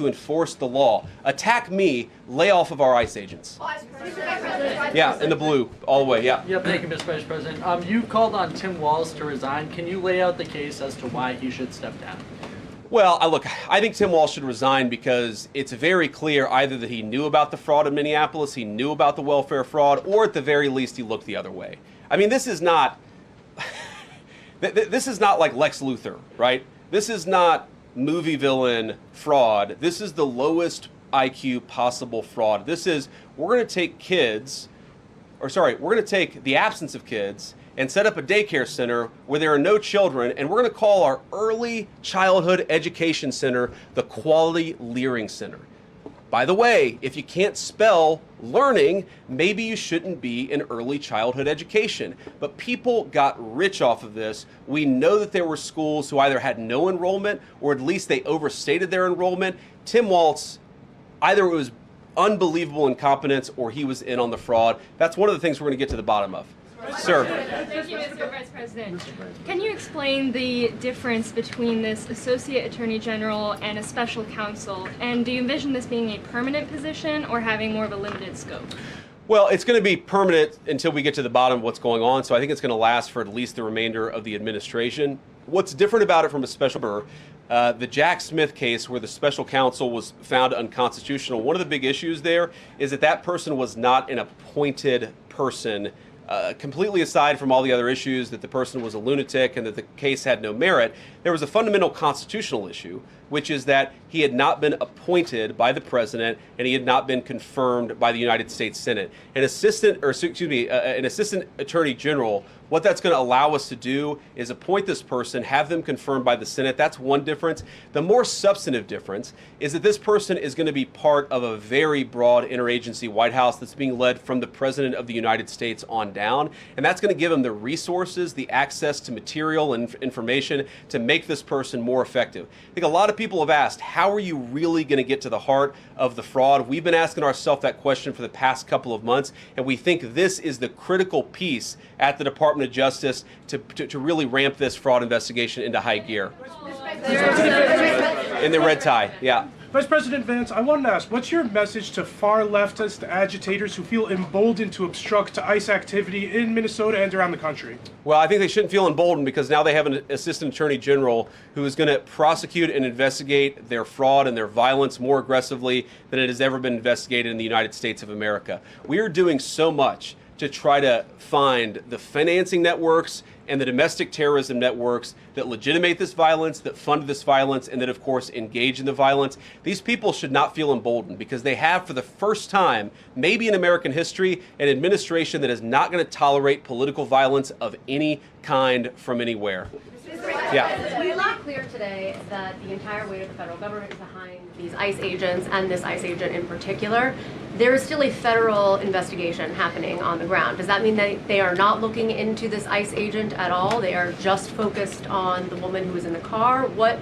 to enforce the law. Attack me, lay off of our ICE agents. Yeah, in the blue, all the way, yeah. Yep, thank you, Mr. Vice President. You called on Tim Walz to resign. Can you lay out the case as to why he should step down? Well, look, I think Tim Walz should resign because it's very clear either that he knew about the fraud in Minneapolis, he knew about the welfare fraud, or at the very least he looked the other way. I mean, this is not this is not like Lex Luthor, right? This is not movie villain fraud. This is the lowest IQ possible fraud. This is, we're going to take we're going to take the absence of kids and set up a daycare center where there are no children, and we're going to call our early childhood education center the Quality Leering Center. By the way, if you can't spell learning, maybe you shouldn't be in early childhood education. But people got rich off of this. We know that there were schools who either had no enrollment or at least they overstated their enrollment. Tim Walz, either it was unbelievable incompetence or he was in on the fraud. That's one of the things we're going to get to the bottom of. Sir. Thank you, Mr. Vice President. Can you explain the difference between this Associate Attorney General and a special counsel? And do you envision this being a permanent position or having more of a limited scope? Well, it's going to be permanent until we get to the bottom of what's going on, so I think it's going to last for at least the remainder of the administration. What's different about it from a special the Jack Smith case where the special counsel was found unconstitutional, one of the big issues there is that that person was not an appointed person. Completely aside from all the other issues that the person was a lunatic and that the case had no merit, there was a fundamental constitutional issue, which is that he had not been appointed by the president and he had not been confirmed by the United States Senate. An assistant attorney general, what that's going to allow us to do is appoint this person, have them confirmed by the Senate. That's one difference. The more substantive difference is that this person is going to be part of a very broad interagency White House that's being led from the President of the United States on down. And that's going to give them the resources, the access to material and information to make this person more effective. I think a lot of people have asked, how are you really going to get to the heart of the fraud? We've been asking ourselves that question for the past couple of months, and we think this is the critical piece at the Department of Justice to really ramp this fraud investigation into high gear. In the red tie, yeah. Vice President Vance, I wanted to ask, what's your message to far leftist agitators who feel emboldened to obstruct ICE activity in Minnesota and around the country? Well, I think they shouldn't feel emboldened because now they have an assistant attorney general who is going to prosecute and investigate their fraud and their violence more aggressively than it has ever been investigated in the United States of America. We are doing so much to try to find the financing networks and the domestic terrorism networks that legitimate this violence, that fund this violence, and that, of course, engage in the violence. These people should not feel emboldened because they have, for the first time, maybe in American history, an administration that is not going to tolerate political violence of any kind from anywhere. Yeah. We not clear today that the entire weight of the federal government is behind these ICE agents and this ICE agent in particular. There is still a federal investigation happening on the ground. Does that mean that they are not looking into this ICE agent at all? They are just focused on the woman who was in the car? What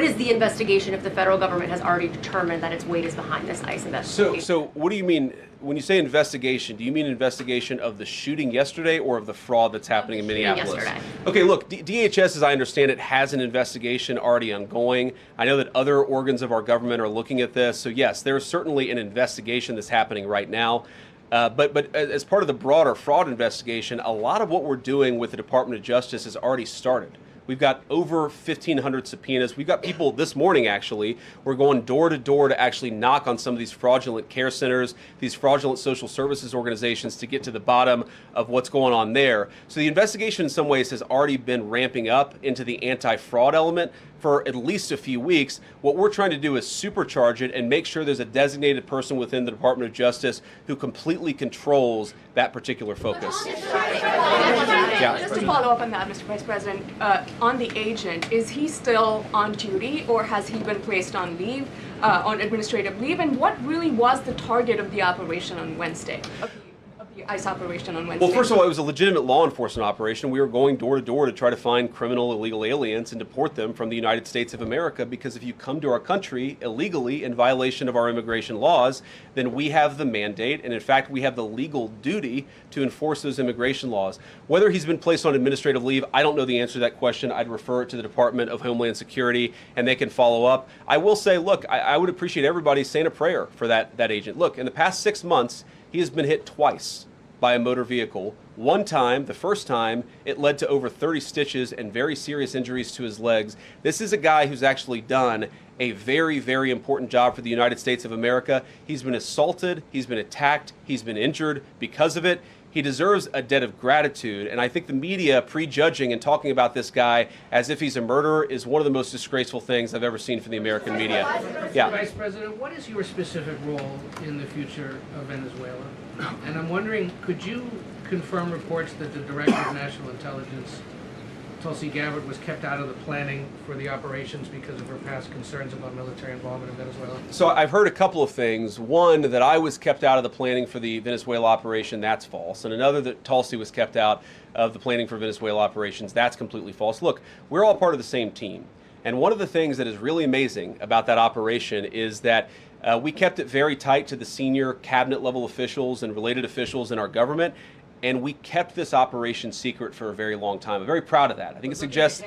is the investigation if the federal government has already determined that its weight is behind this ICE investigation? So what do you mean? When you say investigation, do you mean investigation of the shooting yesterday or of the fraud that's happening in Minneapolis? Yesterday. Okay, look, DHS, as I understand it, has an investigation already ongoing. I know that other organs of our government are looking at this. So yes, there is certainly an investigation that's happening right now. But as part of the broader fraud investigation, a lot of what we're doing with the Department of Justice has already started. We've got over 1,500 subpoenas. We've got people this morning, actually. We're going door to door to actually knock on some of these fraudulent care centers, these fraudulent social services organizations to get to the bottom of what's going on there. So the investigation in some ways has already been ramping up into the anti-fraud element for at least a few weeks. What we're trying to do is supercharge it and make sure there's a designated person within the Department of Justice who completely controls that particular focus. Yeah. Just to follow up on that, Mr. Vice President, on the agent, is he still on duty or has he been placed on leave, on administrative leave? And what really was the target of the operation on Wednesday? the ICE operation on Wednesday? Well, first of all, it was a legitimate law enforcement operation. We were going door to door to try to find criminal illegal aliens and deport them from the United States of America, because if you come to our country illegally in violation of our immigration laws, then we have the mandate, and in fact we have the legal duty to enforce those immigration laws. Whether he's been placed on administrative leave, I don't know the answer to that question. I'd refer it to the Department of Homeland Security and they can follow up. I will say, look, I would appreciate everybody saying a prayer for that agent. Look, in the past 6 months, he has been hit twice by a motor vehicle. One time, the first time, it led to over 30 stitches and very serious injuries to his legs. This is a guy who's actually done a very, very important job for the United States of America. He's been assaulted, he's been attacked, he's been injured because of it. He deserves a debt of gratitude, and I think the media prejudging and talking about this guy as if he's a murderer is one of the most disgraceful things I've ever seen from the American media. Yeah. Vice President, what is your specific role in the future of Venezuela? And I'm wondering, could you confirm reports that the Director of National Intelligence, Tulsi Gabbard, was kept out of the planning for the operations because of her past concerns about military involvement in Venezuela? So I've heard a couple of things. One, that I was kept out of the planning for the Venezuela operation, that's false. And another, that Tulsi was kept out of the planning for Venezuela operations, that's completely false. Look, we're all part of the same team. And one of the things that is really amazing about that operation is that we kept it very tight to the senior cabinet level officials and related officials in our government. And we kept this operation secret for a very long time. I'm very proud of that. I think it suggests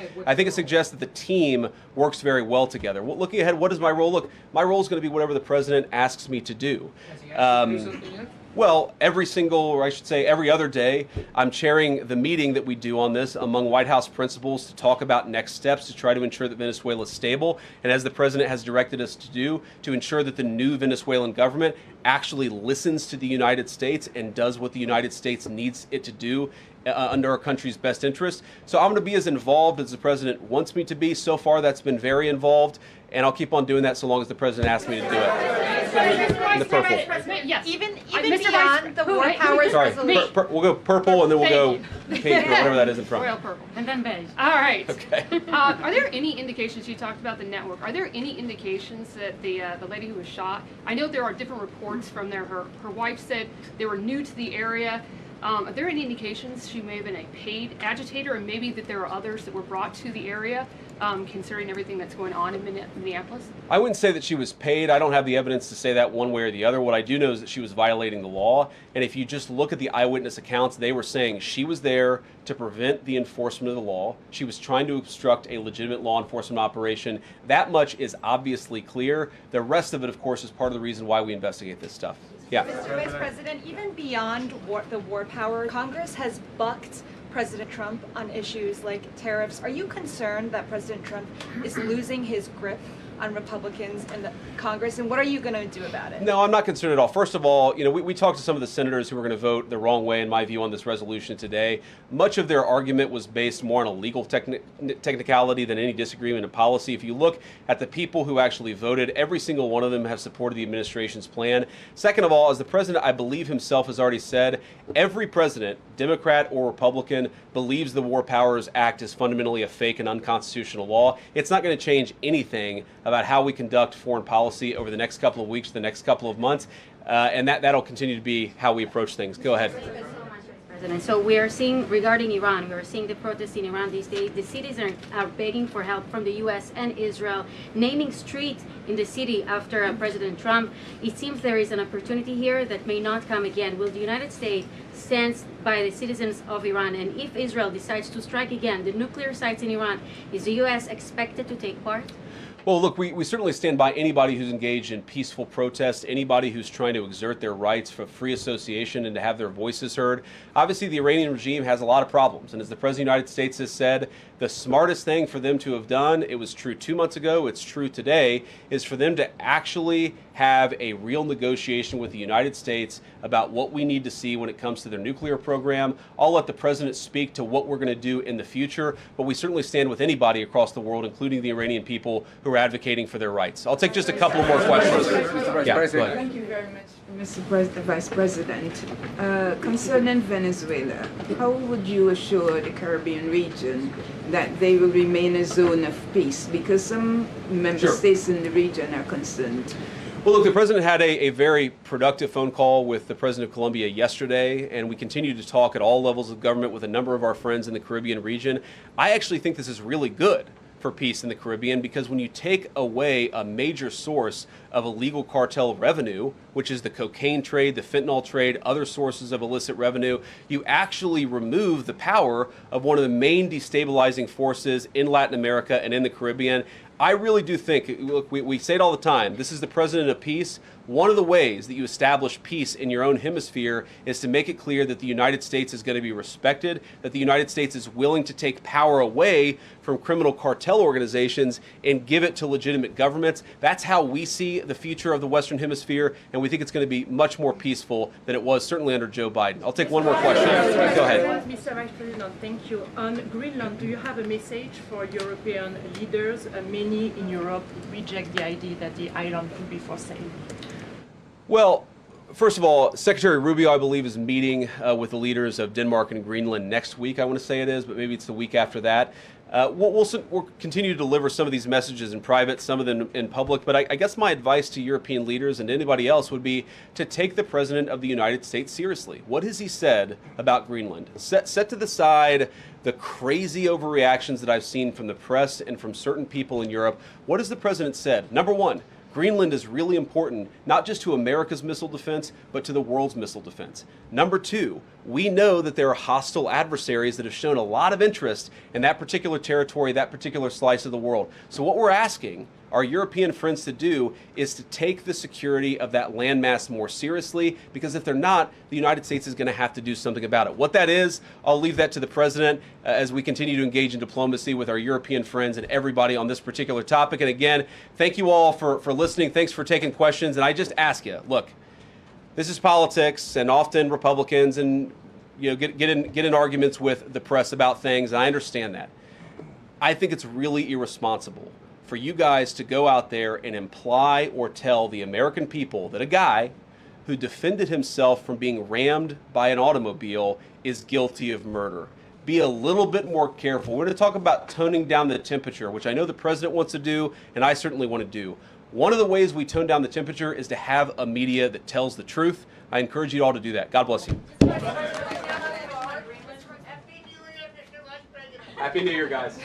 that the team works very well together. Well, looking ahead, what is my role? Look, my role is going to be whatever the president asks me to do. Has he asked you to do something yet? Well, every single, or I should say every other day, I'm chairing the meeting that we do on this among White House principals to talk about next steps to try to ensure that Venezuela is stable, and as the president has directed us to do, to ensure that the new Venezuelan government actually listens to the United States and does what the United States needs it to do under our country's best interest. So I'm going to be as involved as the president wants me to be. So far, that's been very involved, and I'll keep on doing that so long as the president asks me to do it. In the purple. Yes. Even Mr. beyond the war powers Sorry, resolution. we'll go purple and then we'll go pink or whatever that is in front. Royal purple. And then beige. All right. Okay. Are there any indications, you talked about the network, are there any indications that the lady who was shot, I know there are different reports from there, her wife said they were new to the area. Are there any indications she may have been a paid agitator, and maybe that there are others that were brought to the area, considering everything that's going on in Minneapolis? I wouldn't say that she was paid. I don't have the evidence to say that one way or the other. What I do know is that she was violating the law. And if you just look at the eyewitness accounts, they were saying she was there to prevent the enforcement of the law. She was trying to obstruct a legitimate law enforcement operation. That much is obviously clear. The rest of it, of course, is part of the reason why we investigate this stuff. Yeah. Mr. Vice President, even beyond the war power, Congress has bucked President Trump on issues like tariffs. Are you concerned that President Trump is losing his grip on Republicans in the Congress, and what are you going to do about it? No, I'm not concerned at all. First of all, we talked to some of the senators who were going to vote the wrong way, in my view, on this resolution today. Much of their argument was based more on a legal technicality than any disagreement in policy. If you look at the people who actually voted, every single one of them have supported the administration's plan. Second of all, as the president, I believe himself, has already said, every president, Democrat or Republican, believes the War Powers Act is fundamentally a fake and unconstitutional law. It's not going to change anything about how we conduct foreign policy over the next couple of weeks, the next couple of months, and that'll continue to be how we approach things. Go ahead. President. So we are seeing, regarding Iran, we are seeing the protests in Iran these days. The cities are begging for help from the U.S. and Israel, naming streets in the city after President Trump. It seems there is an opportunity here that may not come again. Will the United States stand by the citizens of Iran? And if Israel decides to strike again the nuclear sites in Iran, is the U.S. expected to take part? Well, look, we certainly stand by anybody who's engaged in peaceful protest, anybody who's trying to exert their rights for free association and to have their voices heard. Obviously, the Iranian regime has a lot of problems, and as the President of the United States has said, the smartest thing for them to have done, it was true 2 months ago, it's true today, is for them to actually have a real negotiation with the United States about what we need to see when it comes to their nuclear program. I'll let the President speak to what we're going to do in the future, but we certainly stand with anybody across the world, including the Iranian people who are advocating for their rights. I'll take just a couple more questions. Yeah, go ahead. Thank you very much, Mr. Vice President. Concerning Venezuela, how would you assure the Caribbean region that they will remain a zone of peace? Because some member states in the region are concerned. Well, look, the president had a very productive phone call with the president of Colombia yesterday, and we continue to talk at all levels of government with a number of our friends in the Caribbean region. I actually think this is really good for peace in the Caribbean, because when you take away a major source of illegal cartel revenue, which is the cocaine trade, the fentanyl trade, other sources of illicit revenue, you actually remove the power of one of the main destabilizing forces in Latin America and in the Caribbean. I really do think, look, we say it all the time, this is the president of peace. One of the ways that you establish peace in your own hemisphere is to make it clear that the United States is going to be respected, that the United States is willing to take power away from criminal cartel organizations and give it to legitimate governments. That's how we see the future of the Western Hemisphere, and we think it's going to be much more peaceful than it was certainly under Joe Biden. I'll take one more question. Go ahead. Mr. Vice President, thank you. On Greenland, do you have a message for European leaders? Many in Europe reject the idea that the island could be for sale. Well, first of all, Secretary Rubio, I believe, is meeting with the leaders of Denmark and Greenland next week, I want to say it is, but maybe it's the week after that. We'll continue to deliver some of these messages in private, some of them in public, but I guess my advice to European leaders and anybody else would be to take the President of the United States seriously. What has he said about Greenland? Set to the side the crazy overreactions that I've seen from the press and from certain people in Europe. What has the President said? Number one, Greenland is really important, not just to America's missile defense, but to the world's missile defense. Number two, we know that there are hostile adversaries that have shown a lot of interest in that particular territory, that particular slice of the world. So what we're asking our European friends to do is to take the security of that landmass more seriously, because if they're not, the United States is going to have to do something about it. What that is, I'll leave that to the President as we continue to engage in diplomacy with our European friends and everybody on this particular topic. And again, thank you all for listening. Thanks for taking questions. And I just ask you, look, this is politics, and often Republicans and get in arguments with the press about things, and I understand that. I think it's really irresponsible for you guys to go out there and imply or tell the American people that a guy who defended himself from being rammed by an automobile is guilty of murder. Be a little bit more careful. We're going to talk about toning down the temperature, which I know the President wants to do, and I certainly want to do. One of the ways we tone down the temperature is to have a media that tells the truth. I encourage you all to do that. God bless you. Happy New Year, guys.